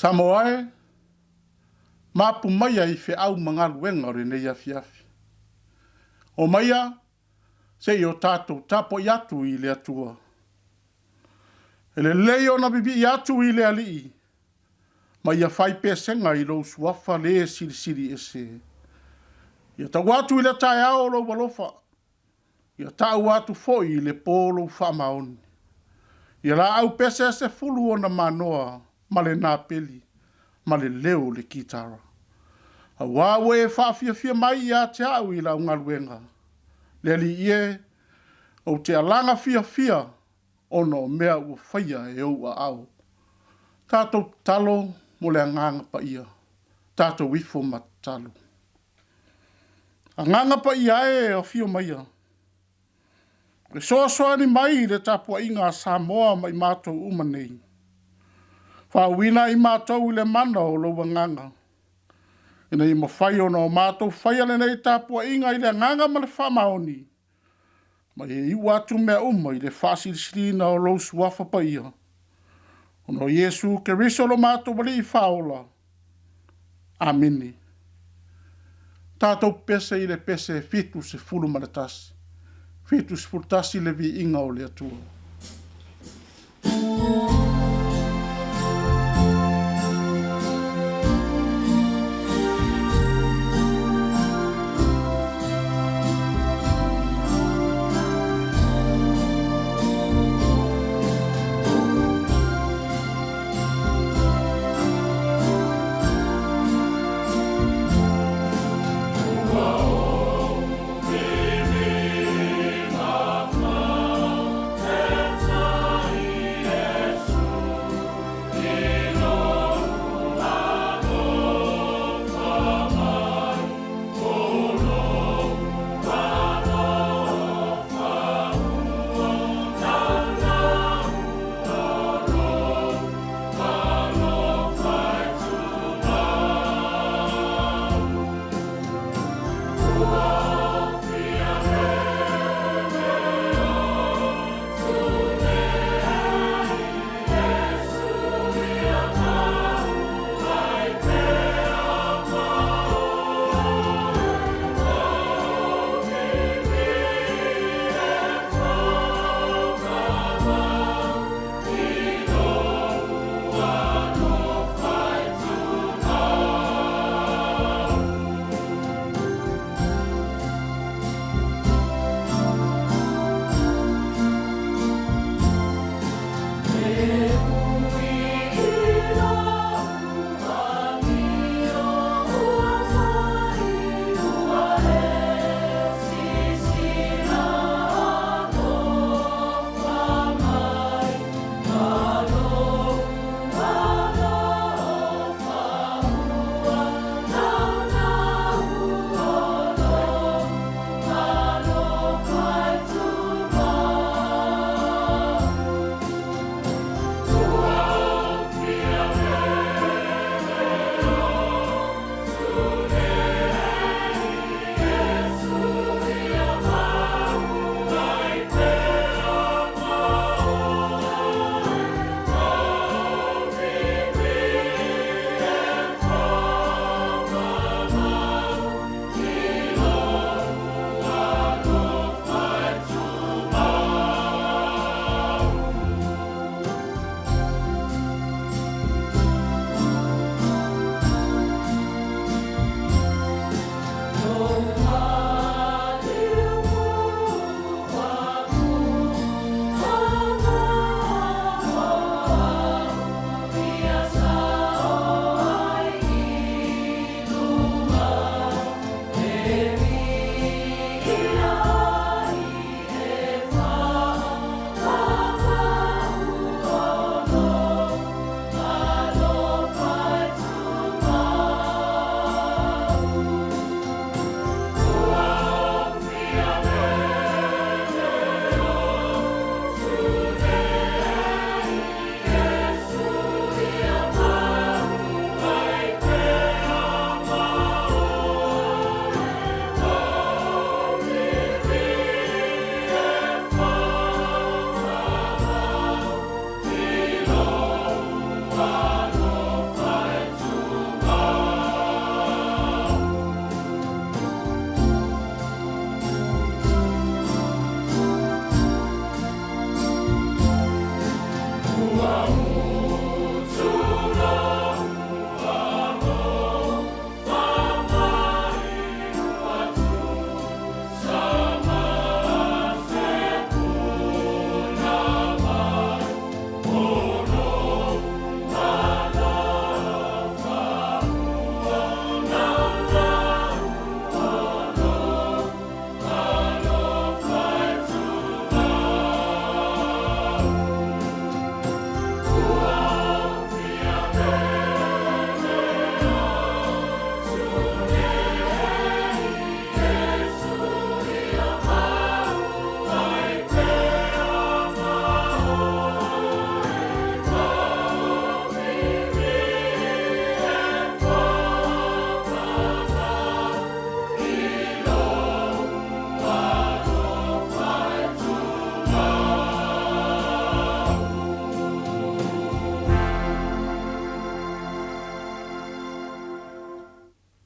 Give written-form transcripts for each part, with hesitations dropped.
Samoae, mapu maia I fe au mangaluenga o renei afiafi. O maia, se I o tātou tapo I atu I le atua. Ele leo na bibi I atu I le alii. Ma ia fai pesenga I lo suafa le siri ese. Ia ta watu I le tae ao lo walofa. Ia ta watu foi I le polo whamaoni. Ia la au pese se fulu o na manoa, ma le nā peli, ma le leo le kitara. A wawe e whawhia mai ia te au I la ungaluenga. Le li ie, o te alanga fia, ono mea ua whaia e au a au. Tātou talo mo le anganga pa ia. Tātou wifo ma talo. Anganga pa ia e o fio maia. Le soasoani mai le tapua inga Samoa mai mātou umanei. Whawina I mātou le mana o lo wanganga. Ina I mawhai o no mātou whaia le nei tapua inga I le nganga ma le whamaoni. Ma e iwa atu mea I le whasirisirina o lo suafa pa ia. Ono Yesu ke riso lo mātou wali I whaola. Amini. Tātou pese I le pese fitu se fulu maratasi. Fitu se furtasi le vi inga o le atua. Hey!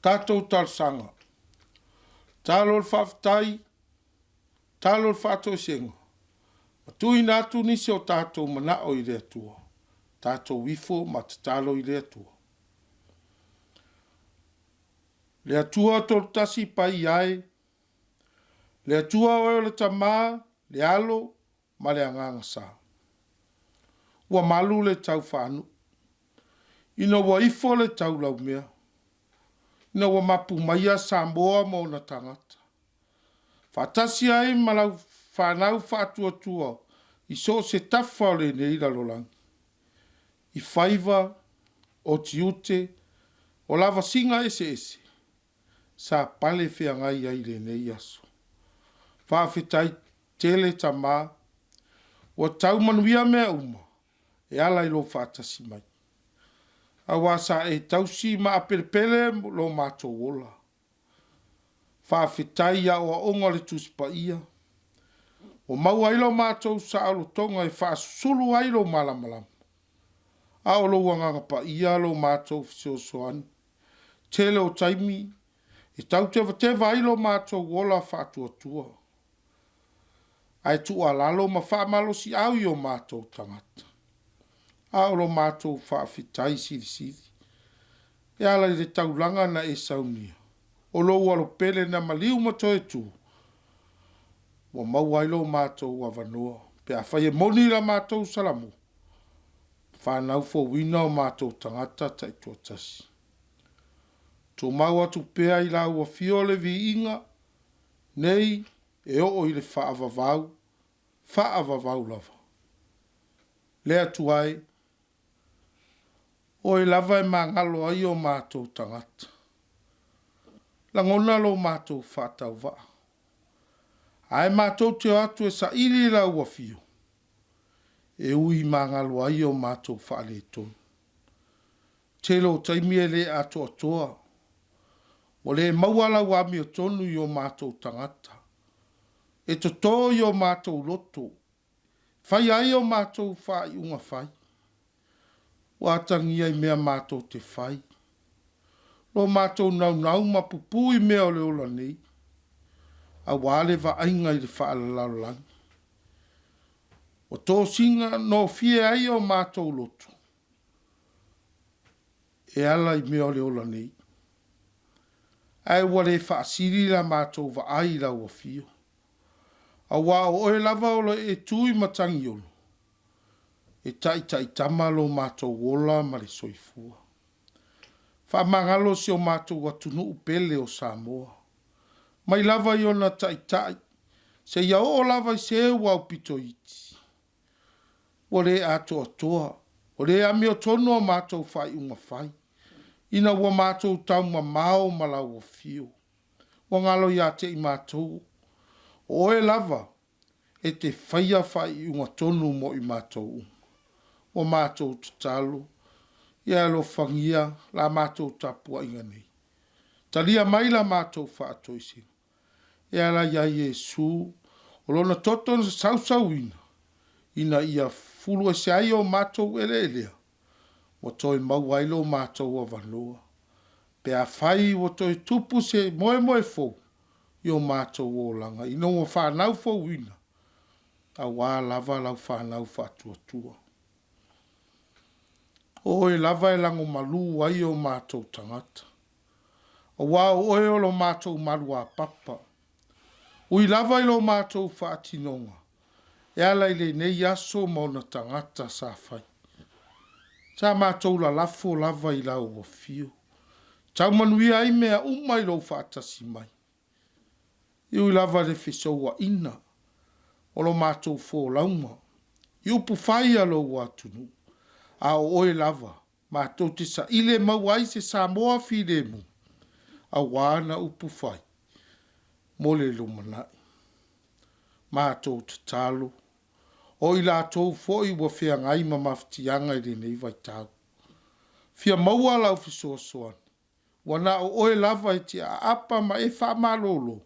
Tātou talsanga. Talo le whaftai, talo le whato senga. Tui nātu nisi o tātou mana o i rea tua. Tātou wifo ma te talo i rea tua. Lea tua tolu tasi pai ai. Lea tua o le tamā, le alo, ma le anganga sā. Ua malu le tau whānu. Ina ua ifo le tau lau mea. Ina ua mapu maia Samoa mo na tangata. Whatasi ai malau whanau whātua tua. I so se tafa o le neira lolangi. I whaiva, o tiute, o lava singa ese ese. Sa pale whea ngai ai le nei aso. Whawhetai tele tamā. Ua tau manuia mea uma. E ala i lo whatasi mai. Awa sa e tausi ma aperepele lo mātou ola. Whawhetai ia o onga le tuspa ia. O mau ailo mātou sa alo tonga e whaasulu ailo malamalam. A o lo wanganga pa ia lo mātou fisio soani. Tele o taimi. E tau te vailo mātou ola whaatua tua. Ai tu alalo ma whaamalo si au i o mātou tangata. A o lo mātou whaawhitai siri siri. E ala i le taulanga na e saunia. O lo walo pele na maliu mato e tu. Wa mau ailo mātou wa vanoa. Pe a whaie moni la mātou salamu. Whanau fo wina o mātou tangata tai tuatasi. Tō mau atu pea i la ua fiole vi inga. Nei e o i le whaavavau. Whaavavau lava. Lea tuai. O e lava e mangalo ai o mātou tangata. Langona lo mātou whātau waa. Ai mātou te atu e sa ili la ua fio. E ui mangalo ai o mātou whaale tonu. Telo taimi e le ato atoa. O le mauala wami o tonu i o mātou tangata. E to tō i o mātou loto. Whai ai o mātou whai unga whai. Wātangi ai mea mātou te whai. Lo mātou nau mapupu i mea o le ola nei. A wale wa ainga i le whaalalalangi. O tō singa no fie ai o mātou loto. E ala i mea o le ola nei. Ai wale whaasiri la mātou wa ai la ua fio. A wā o e lava o le e tui matangi olo. E tai tama lo mātou wola ma le soifua. Wha mangalo si o mātou watunu upele o Samoa. Mai lava i ona tai. Se ia o lava i se wau pito iti. O le ato atoa. O le ami o tono o mātou whai unga whai. Ina ua mātou tau ma mao ma lau o fio. O ngalo ia te i mātou. O e lava e te whaia whai unga tonu mo i mātou. O mātou tutalo. Ia lo whangia la mātou tapua inga nei. Talia mai la mātou whaatoisi. Ia la ia Yesu. O lona toton sa sausauina. Ina ia fulu e se ai o mātou elelea. O toi mau ailo mātou o vanoa. Pe a whai o toi tupu se moe fau. I o mātou o langa. Ino o whanau fau ina. A wā lava lau whanau whatua tua. O e lava e lango malu ai o mātou tangata. O wā o e o lo mātou malu a papa. Ui lava i lo mātou whaatinonga. E ala i le nei aso mauna tangata sa whai. Sa mātou la lafo lava i lau o fio. Tau manuia ai mea umai lo whaatasi mai. Iu lava le whesoua ina. O lo mātou fō lauma. Iu pu whaia lo watunu. A o oe lava. Mātou te sa ile mawai se Samoa while mu. A wāna upu whai. Mole lo manai. Mātou te talo. O i lātou fōi wa whia ngai ma mawhitianga i nei vai tau. Whia maua lau whisoa soan. Wana o oe lava e te a apa ma e wha malolo.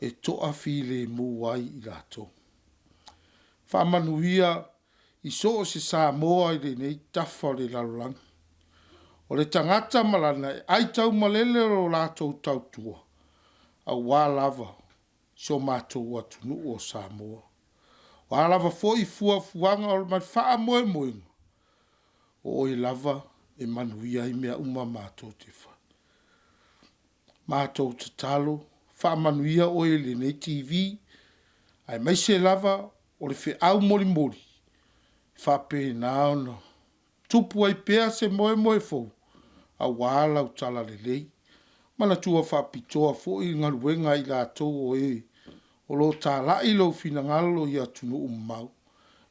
E toa while mu wai i lātou. Wha manuia i so se Samoa i nei tafa le lalolangi. O le tangata malana ai tau malele o lātou tau tua. A wā lava so mātou atunu o Samoa. Wā lava fo I fuanga o le mai wha moe moenga. O I lava e manuia I mea uma mātou te wha. Mātou te talo, wha manuia o I le nei TV, ai mai se lava o le whi au mori mori. Wha pe naona. Tupu ai pea se moe moe fo. A wala o tala le lei. Mana tua wha pitoa fo I ngaruenga I la tau o e. O lo tā lai lau fina ngalo I atunu mau.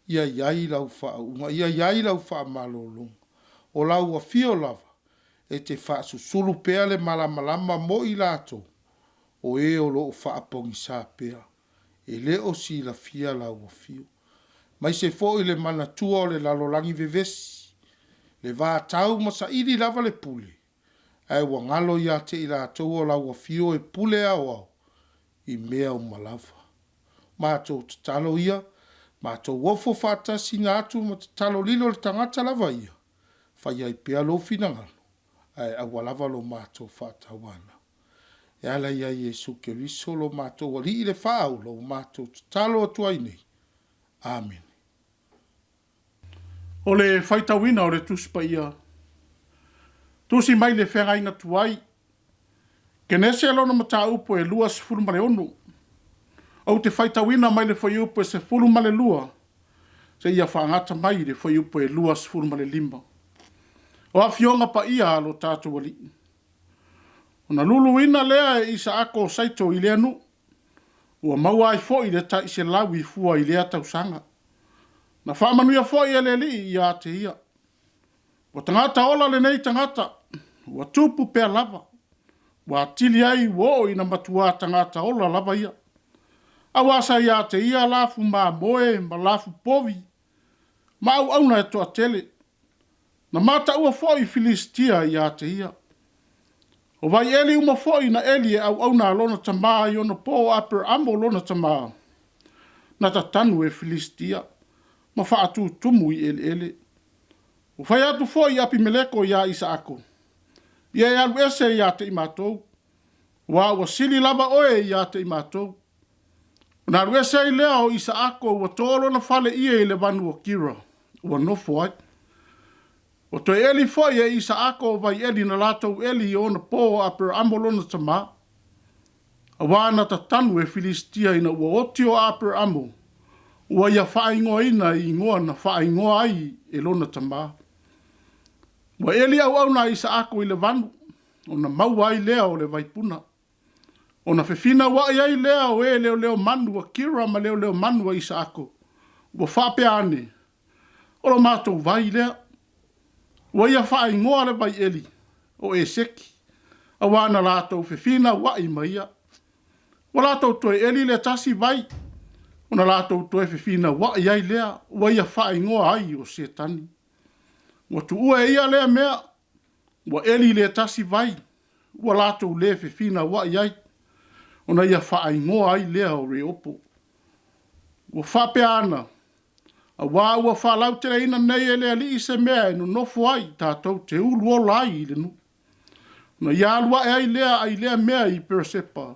Ia iai lau wha unga. Ia iai lau wha malolong. O lau a fio lava. E te wha susulu pea le malamalama mo I la tau. O e o lo wha apongi sa pea. E le o si la fia lau a fio. Mai se fo I le mana tua o le lalolangi vevesi. Le vā tau masa iri lava le pule. Ai wangalo ia te I la tau o lau a fio e pule au au. I mea o malava. Mātou te talo ia. Mātou wofo whātasi ngā atu ma te talo lilo le tangata lava ia. Whai ai pea lo fina ngalo. Ai awa lava lo mātou whātawana. E ala ia Jesu Keriso lo mātou wali I le whāu lo mātou te talo atua I nei. Amen. O le whaitawina o le tuspa ia. Tusi mai le whenga inga tuai. Ke nese alona mata upo e lua se fulu male onu. Au te whaitawina mai le whai upo e se fulu male lua. Se ia whaangata mai le whai upo e lua se fulu male lima. O a fionga pa ia alo tātou wali. O na lulu ina lea e isa ako saito I lea nu. Ua maua ai fo I le ta ise lau I fua I lea tau sanga. Na whamanuia fo I ele li I a te ia. Wa tangata ola le nei tangata. Wa tupu pea lava. Wa tili ai wo I na matua tangata ola lava ia. Awasa ia te ia lafu ma moe ma lafu povi. Ma au auna e toa tele. Na mata ua fo I Filistia ia te ia. O vai eli uma fo I na eli e au auna alona tamaa I ona po aper ambo lona tamaa. Na tatanu e Filistia. Ma wha atu tumu I ele. O whai atu fo I api meleko ia isa ako. Ia e alu ese ia te imatou. Wa ua sili lava oe ia te imatou. Na alu ese I lea o isa ako ua tolo na fale ia I le vanu o kira. Ua nofo ai. O to eli fo I e isa ako vai eli na latou eli I ona po aper amolona tama. A wana ta tanu e Filistia ina ua oti o aper amo. Ua ia whaingoa ina I ngoa na whaingoa ai e lona tama. Ua eli au na isa ako I le vanu. O na maua ai lea o le vaipuna. O na fefina wa ai lea o e leo manu wa kira ma leo manu wa isa ako. Ua whape ane. O lo mātou vai lea. Ua ia whaingoa le vai eli. O e seki. A wana lātou fefina wa I maia. Wa lātou toe eli le tasi vai. O na lātou toe fefina wa ai lea. Ua ia whaingoa ai o setani. Ua tu ua ia lea mea. Ua eli le tasi vai. Ua lātou le fefina wa ai. O na ia whaingoa ai lea o re opo. Ua whape ana. A wā ua whalau tere ina nei e lea li se mea e no nofo ai tātou te ulu o lai I le nu. Na ia alua e ai lea mea I Persepa.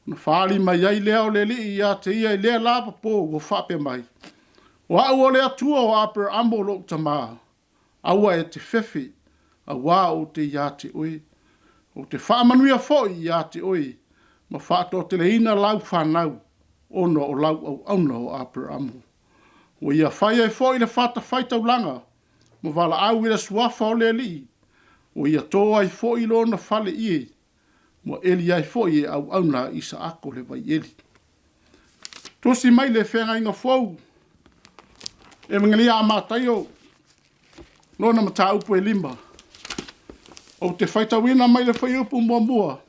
Na whaali mai ai lea o le li I a te ia I lea lapa po ua whape mai. O au o lea tua o aper ambo lo tamaa. Aua e te fefe. A wā o te ia te oe. O te whaamanuia foi ia te oe. Ma whaato te le ina lau whanau. Ono o lau au auna o aper ambo. O ia whai ai fo I le whata whaitau langa. Ma wala au I le suafa o le li. O ia tō ai fo I lona whale ie. Mo eli ai fo I au auna isa ako le vai eli. Tosi mai le whenga inga fau. E mngani a mātai o. Nona mata upu e lima. O te whaitawina mai le whai upu mua mua.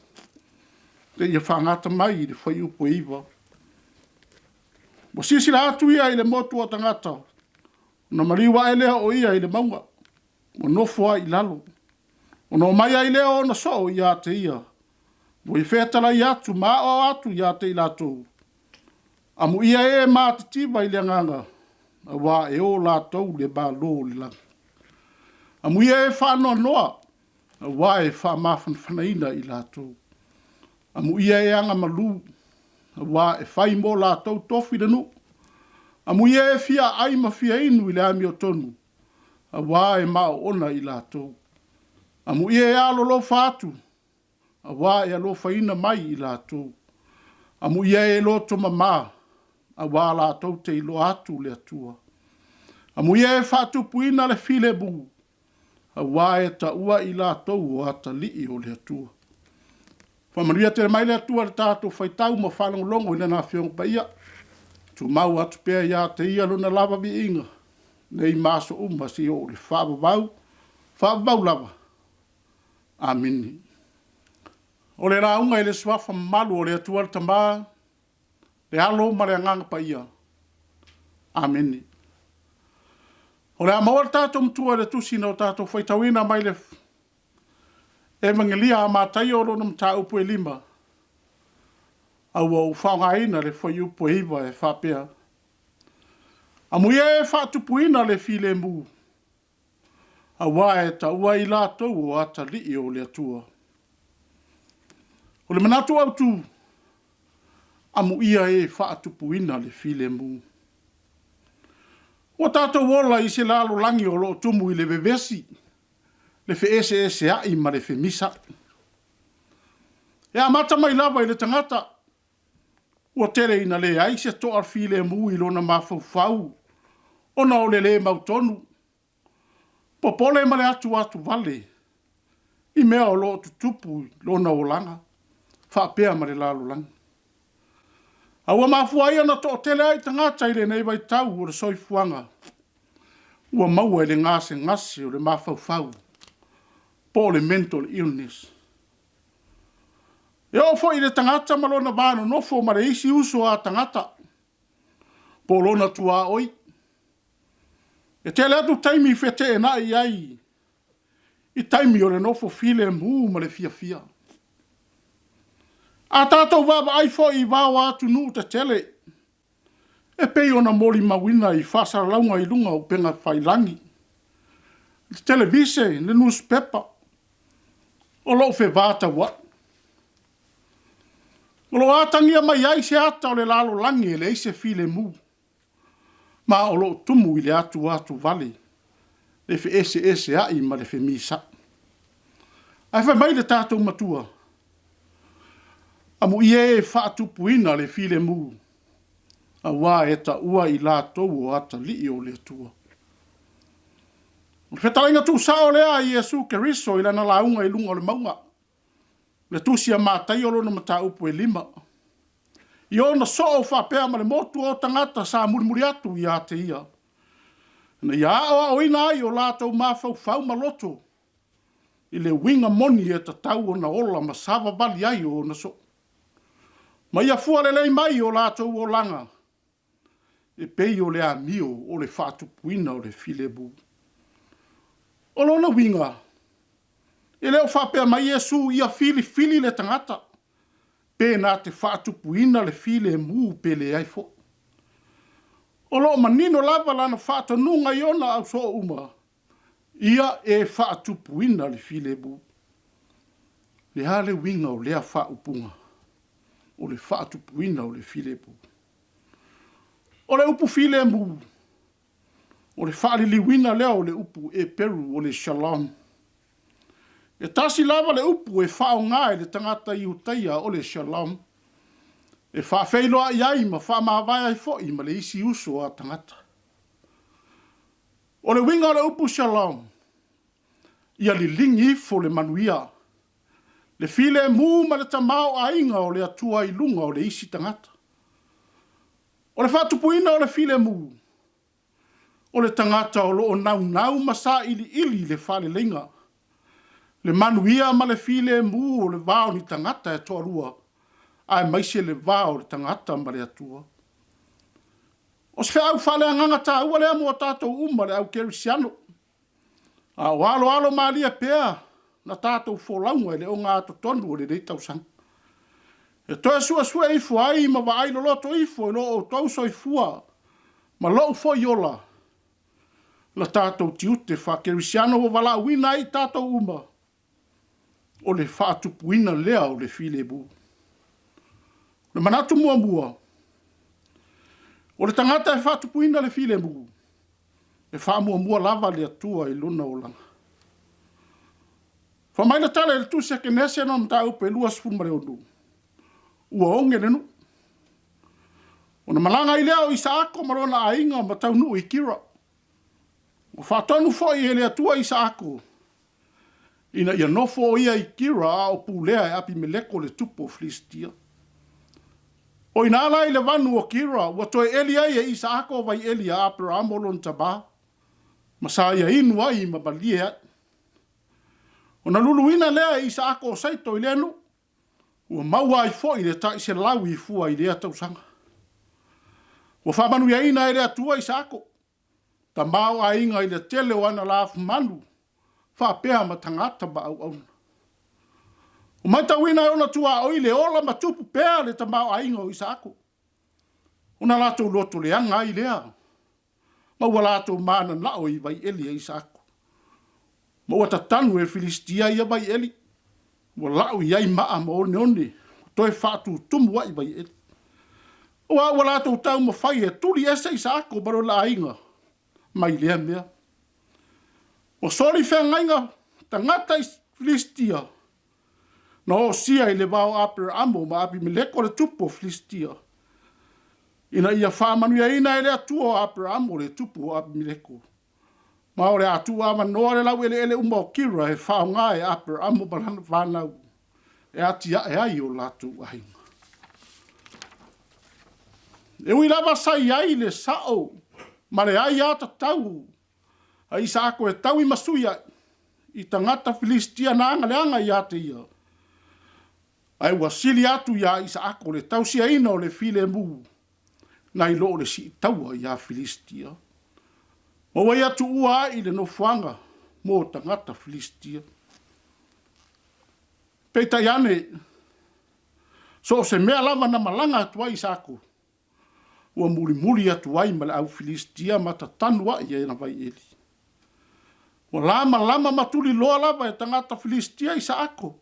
Te ia whangata mai le whai upu e iwa. Mo sisira atu ia I le motu o tangata. Na mariwa e lea o ia I le maunga. Mo nofo ai lalo. O no mai ai lea o na so ia te ia. Mo I whetala I atu, maa o atu ia te ilatou. Amu ia e maa te tiba I le nganga. A wā e o lātou le bā lō le langa. Amu ia e whanoa noa. Wā e whamawhanwhanaina I lātou. Amu ia e anga malu. Wā e whai mō lātou tofi ranu. Amu ia e fia ai ma fia inu I le ami o tonu. Wā e mao ona I lātou. Amu ia e alo lo whātu. Wā e alo whaina mai I lātou. Amu ia e loto mamā. Wā lātou te ilo atu le atua. Amu ia e whātu puina le file bu. Wā e ta ua I lātou o ata lii o le atua. Whamaria te mai le atua le tātou whaitau ma whanongolongo ina nā whiong pa ia. Tu mau atu pēr ia te ia luna lava vi inga. Nei māso uma si o le whaabavau lava. Amini. O le raunga I le swafa malu o le atua le tamā. Le alo ma le anganga pa ia. Amini. O le amaua le tātou mtua le tusina o tātou whaitauina mai le e mangelia a mātai o rona mta upu e lima. Au au whaungaina le whai upu e iwa e whapea. Amuia e whatupuina le file mu. Awa e ta ua I lātou o ata lii o le atua. O le manatu au tu. Amuia e whatupuina le file mu. O tātou wola I se lalo langi o lo tumu I le vevesi. Le fe ese ai ma le fe misa. E a mata mai lava I le tangata. Ua tere ina le ai se toa file mu I lona mawhau. Ona o le mautonu. Popole ma le atu vale. I mea o lo tutupu lona o langa. Whapea ma le lalo langi. Aua mafua ia na to tele ai tangata I le nei vai tau o le soifuanga. Ua maua I le ngase o le mawhau. Po le mental illness. E o fo I le tangata malona vano nofo ma le isi uso a tangata. Po lona tua oi. E tele atu taimi fete e nai ai. I taimi o le nofo file mu ma le fia. A tātou waba ai fo I wawa atu nu te tele. E pei ona mori mawina I whasara launga I lunga o penga whailangi. Le televise, le newspaper. O lo fe vata wa. O lo atangia mai ai se ata o le lalo langi e le ise file mu. Ma o lo tumu I le atu vale. Le fe ese ai ma le fe misa. Ai fe mai le tātou matua. Amu ie e whaatupuina le file mu. A wā e ta ua I lātou o ata lii o le atua. O whetaringa tu sao lea I Jesu Keriso I lana launga I lunga o le maunga. Le tusia mātai o lona mata upu e lima. I ona so o whapea ma le motu o tangata sa murimuri atu I a te ia. Na ia o ina ai o lātou mawhau maloto. I le winga moni e ta tau o na ola ma sava vali ai o na so. Ma ia fua le lei mai o lātou o langa. E pei o le amio o le whatupuina o le filebu. O lona winga. E leo whapea mai Jesu ia fili le tangata. Pēnā te whatupuina le file mu pele ai fo. O lo manino lava lana whatanunga I ona au so uma. Ia e whatupuina le filebu. Le hale winga o lea whaupunga. O le whaatupuina o le filebu. O le upu filemu. O le whaaliliwina lea o le upu e peru o le shalom. E tasi lava le upu e whao ngā e le tangata I utaia o le shalom. E whaafeiloa I ai ma whaamawai ai fo I ma le isi uso a tangata. O le winga o le upu shalom. Ia li lingi fo le manuia. Le file mu ma le tamao a inga o le atua I lunga o le isi tangata. O le whatupuina o le file mu. O le tangata o lo o nau ma sa ili le whale lenga. Le manuia ma le file mu o le vao ni tangata e toa rua. Ai maise le vao le tangata ma le atua. O se au whale anganga ta ua le amu o tātou uma le au kerisiano. A walo malia pea. Na tātou wholaunga le o ngā tonu o le rei tausang. E toi sua ifo ai ma wa ai loto ifo e lo o tauso ifua. Ma lo fo yola. La tātou tiute wha kerisiano o wala wina I tātou uma. o le whaatupuina lea o le filebu. Le manatu mua mua. O le tangata e whaatupuina le filebu. E wha mua mua lava le atua i luna o langa. Wha maila tala le tu se ke nese no mta upe lua sfumare onu. Ua onge nenu. O na malanga i leo i saako marona a inga ma tau nu i kira. O whaatonu fo i ele atua i saako. Ina ia nofo ia i kira o pulea e api meleko le tupo Filistia. O ina ala i le vanu o kira, ua toe elia ia i saako vai elia apera amolon taba. Masa ia inu ai ma balie. O na luluina lea i saako o saito i lenu. Ua maua i fo i le ta i se lau i fua i lea tausanga. Ua whamanu ia ina e lea tua i saako. Ta mau a inga i le tele o ana la manu. Whapea ma tangata ba au au. O maita wina e ona tua o ile ola ma tupu pea le ta mau a inga o i saako. Una lato loto le anga i lea. Ma ua lato mana nao i vai eli e i saako. Ma ua tatanu e Filistia ia vai eli. Ua lau i ai maa ma one one. Toe whaatu tumu wa i vai eli. Ua lato tau ma whai e tuli ese i saako baro la inga. Mai lea mea. O sori whea ngainga tangata i Filistia. Na o sia i le vau apera amo ma api meleko le tupo Filistia. Ina ia whamanu ia ina e le atua o apera amo le tupo api meleko. Ma o le atua ama noa le lau ele uma o kira e whao ngā e apera amo balana whanau. E atia e ai o latu ahinga. E ui lava sai ai le sao. Ma le ai ata tau. A isa ako e tau i masuia i tangata Filistia na anga le anga i ate ia. Ai wasili atu ia isa ako le tau sia ina o le file mu. Na i loo le si taua ia Filistia. O wai atu ua i le nofuanga mo tangata Filistia. Peita iane. So se mea lava na malanga atu ai isa ako. Ua muli atu ai ma le au Filistia ma ta tanua ia na vai eli. O lama matuli loa lava e tangata Filistia i saako.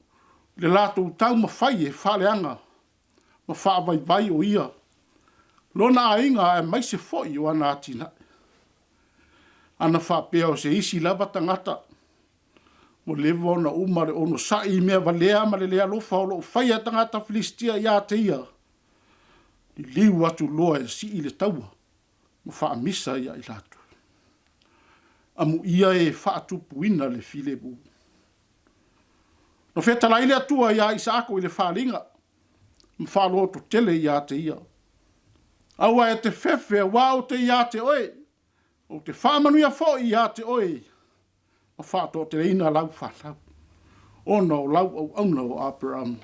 Le lato utau ma whai e whaleanga. Ma wha vai o ia. Lona a inga e maise foi o ana atina. Ana wha pea o se isi lava tangata. O lewa ona umare ono sai mea valea ma le lea lofa o lo whai e tangata Filistia i a te ia. I liu atu loa e si i le taua. Ma wha misa ia i lato. Amu ia e whaatupuina le filebu. No wheta laile atua ia i saako i le whalinga. Mwhaloto tele ia te ia. Aua e te whewhe wao te ia te oe. O te whamanu fo ia te oe. Ma whaato te ina lau whalau. Ona o lau au auna o Abraham.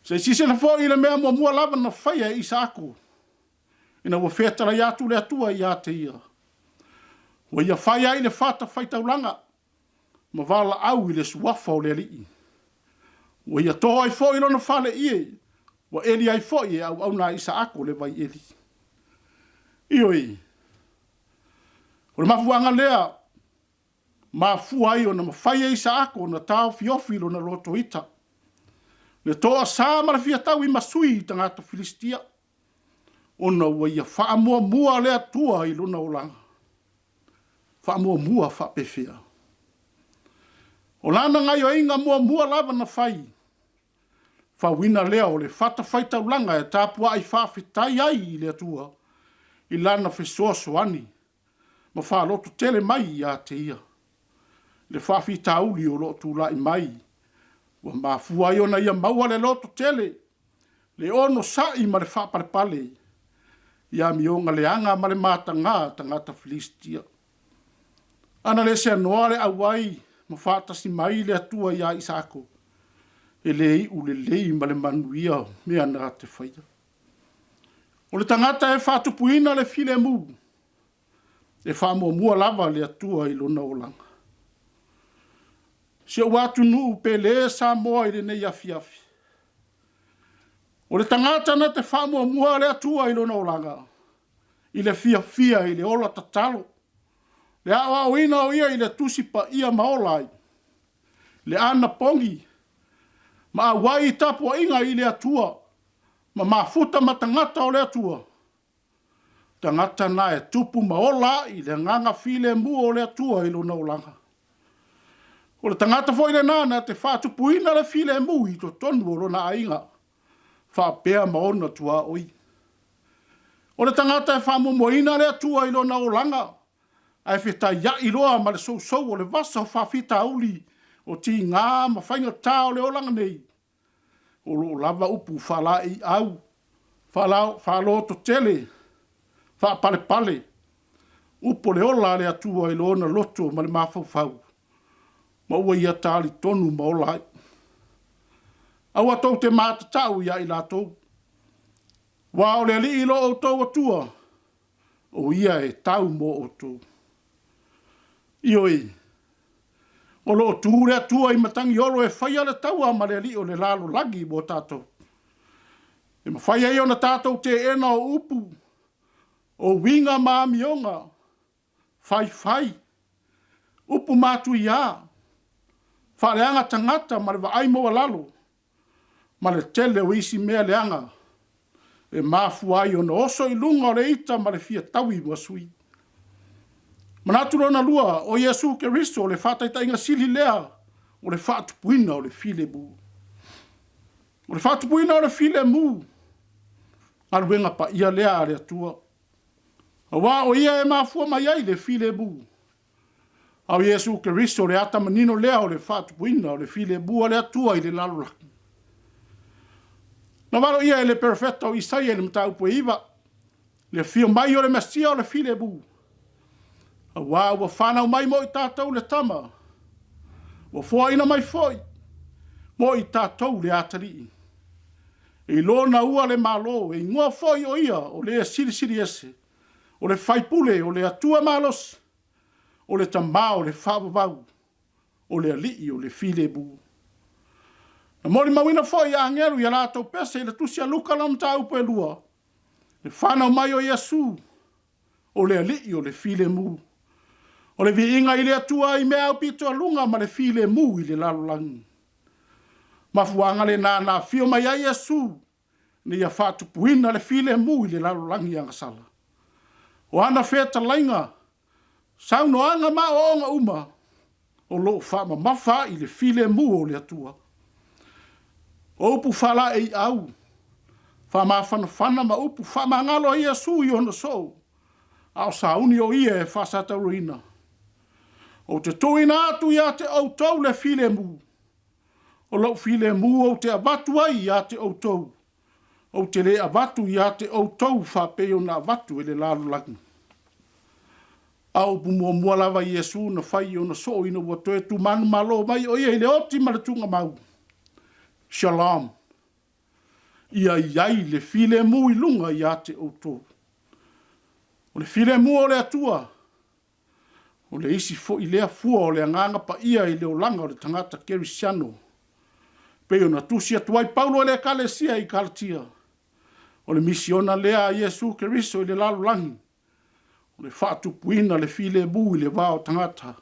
Se sise na fo i le mea mua lava na whaia i saako. Ina wa whetara ia tu le atua ia te ia. Wa ia whai ai le whata whaitaulanga. Ma wala au i le suafa o le lii. Wa ia toa ai fo i lona whale ie. Wa eli ai fo i au na isa ako le vai eli. Ioi. O le mafuanga lea. Ma fua ai o na mawhai ai isa ako na tau fiofi lo na loto ita. Le toa sa mara fia tau i masui i tangata Filistia. Ona wa ia wha mua lea tua i lona olanga. Wha mua wha pefea. O lana ngai o inga mua lava na whai. Wha wina lea o le whata whaitaulanga e tāpua ai whawhitai ai i lea tua. I lana whesoa soani. Ma wha loto tele mai i a te ia. Le whawhitauli o loto lai mai. Wa mafua i ona ia maua le loto tele. Le ono sai ma le whaparepale. Ia mionga le anga ma le matanga tangata Filistia. Ana le se anoare awai ma whaatasi mai le atua ia isako. E lei u le lei ma le manuia me ana te whaia. O le tangata e whaatupuina le file mu. E whaamua lava le atua i lona o langa. Se watu nuu pele sa moa i le nei afiafi. O le tangata na te whaamua le atua i lona o langa. I le fia i le ola tatalo. Le awa o ina o ia i le tusipa ia maolai. le ana pongi, ma wai tapo inga i le atua, ma mafuta ma tangata o le atua. Tangata na e tupu maola i le nganga file mu o le atua i luna ulanga. O le tangata fo i le nana te whatupuina le file mu i to tonu o lona ainga, whapea maona tua oi. O le tangata e whamumoina le atua i lona ulanga, ai whita ia i loa ma le sou o le vasa o whawhita auli o ti ngā ma whainga tā o le olanga nei. O lo lava upu whala i au, whalo to tele, whapale pale, upo le ola le atua i loona loto ma le mawhau. Ma ua ia tāli tonu ma ola ai. Aua tau te mātatau ia i lātou. Wa o le li i lo o tau atua, o ia e tau mo o tau. Ioi, o lo tu le atua i matangi olo e whaia le taua ma le li o le lalo lagi mo tātou. E ma whaia i ona tātou te ena o upu, o winga maamionga, whai, upu mātu i a, whareanga tangata ma le waai moa lalo, ma le tele o isi mea leanga, e mafuai ona oso i lunga o le ita ma le fia tawi mo sui. Manaturo na lua o Yesu Keristo o le whataita inga sili lea o le whatupuina o le file mu. O le whatupuina o le file mu. Aruenga pa ia lea a le atua. A wā o ia e mafua mai ai le file mu. Au Yesu Keristo o le ata manino lea o le whatupuina o le file mu o le atua i le lalolaki. Na waro ia e le perfecta o Isaia le mta upo iwa. Le fio mai o le mesia o le file mu. A wā ua whanau mai mo i tātou le tama. Ua fua ina mai foi. Mo i tātou le atari. E lona ua le malo e ngua foi o ia o le siri ese. O le whaipule o le atua malos. O le tamā o le whawawau. O le alii o le file bu. Na mori mawina foi a angeru i a lātou pese i le tusi a luka lam tā upo e lua. Le whanau mai o Yesu. O le alii o le file mu. O le vi inga i le atua i mea au pito alunga ma le file mu i le lalolangi. Mafuanga le nana fio mai a Yesu ni ia whatupuina le file mu i le lalolangi anga sala. O ana feta lainga, sauno anga ma o onga uma, o lo whama mafa i le file mu o le atua. O upu whala e au, whama whanawhana ma upu whama ngalo a Yesu i ona sou, ao sauni o ia e whasata ruina. O te tuina atu ia te autou le file mu. O lau file mu o te abatu ai ia te autou. O te le abatu ia te autou whapeo na abatu e le lalo laki. Au pumo mua lava Yesu na whai o na so ina watoe tu manu malo mai o ia i le oti maratunga mau. Shalom. Ia iai le file mu i lunga ia te autou. O le file mu o le atua. O le isi fo i lea fua o le anganga pa ia i le olanga o le tangata kerisiano. Peo na tusi atuai Paulo le kalesia i Galatia. O le misiona lea Yesu Keristo i le lalolangi. O le whaatupuina le file bu i le vao tangata.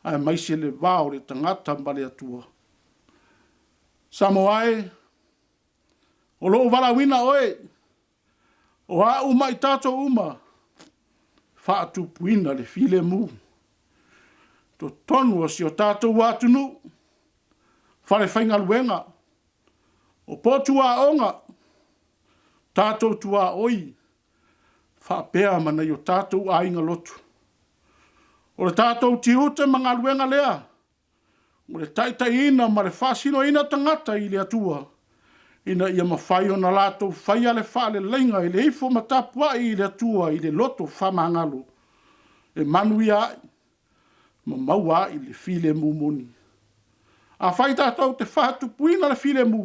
Ai maise le vao le tangata mbale atua. Samoae. O loo walawina oe. O a uma i tato uma. Whaatupuina le file mu. To tonu o si o tātou wātunu, whare whainga luenga, o pōtu a onga, tātou tua oi, whapea mana i o tātou a inga lotu. O le tātou tiute mga luenga lea, o le taita ina ma le whasino ina tangata i le atua, ina ia mawhai o na lātou whaia le wha le lenga i le ifo matapua i le atua i le loto whamangalo, e manui ai, ma maua i le file mu moni. A whai tātou te whatupuina le file mu.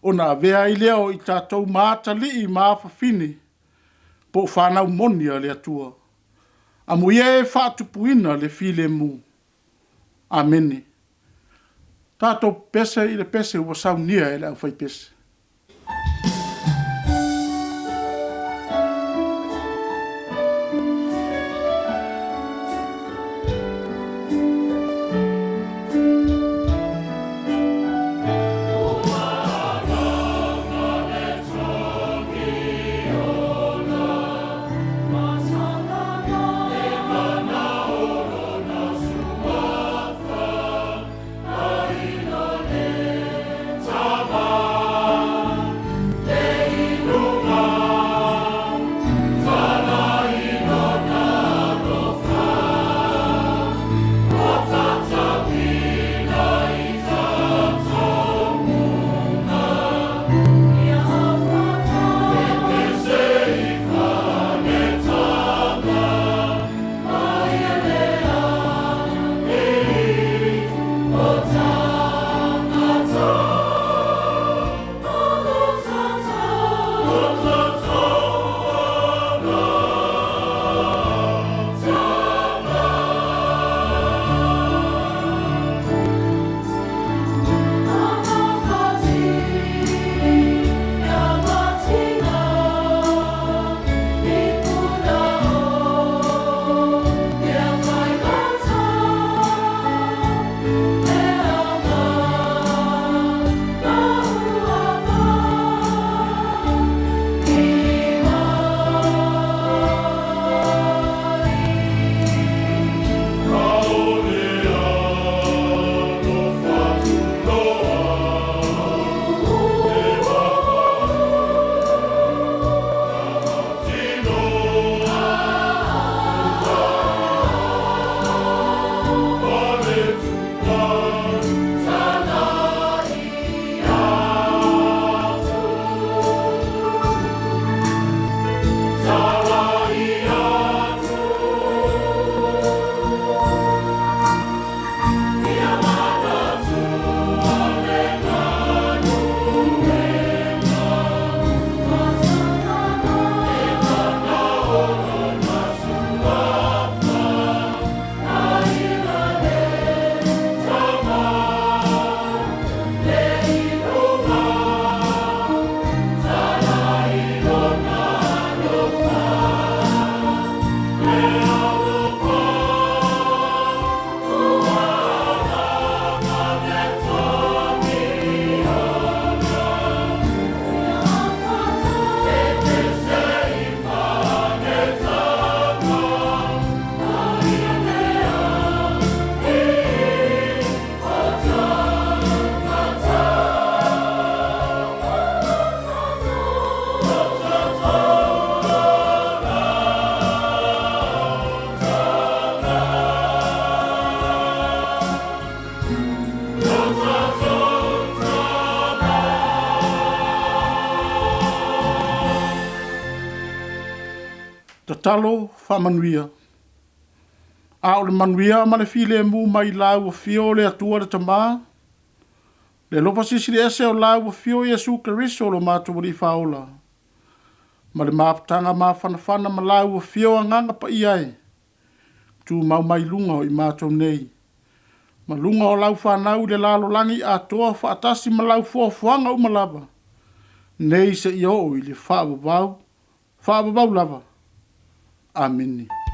O nā vea i leo i tātou māta li i māwhawhine. Po whanau moni a le atua. A muie e whatupuina le file mu. Amene. Tātou pese i le pese ua saunia e le au whai pese. talo whamanuia. A o le manuia ma le file mu mai lau o fio le atua le tamā. Le lopa sisi le ese o lau o fio Yesu Keriso lo mātua li whaola. Ma le māpatanga mā whanawhana ma lau o fio anganga pa iai. Tu mau mai lunga o i mātua nei. Ma lunga o lau whanau le lalo langi a toa whaatasi ma lau fuafuanga o malava. Nei se i o i le whaababau lava. Amini.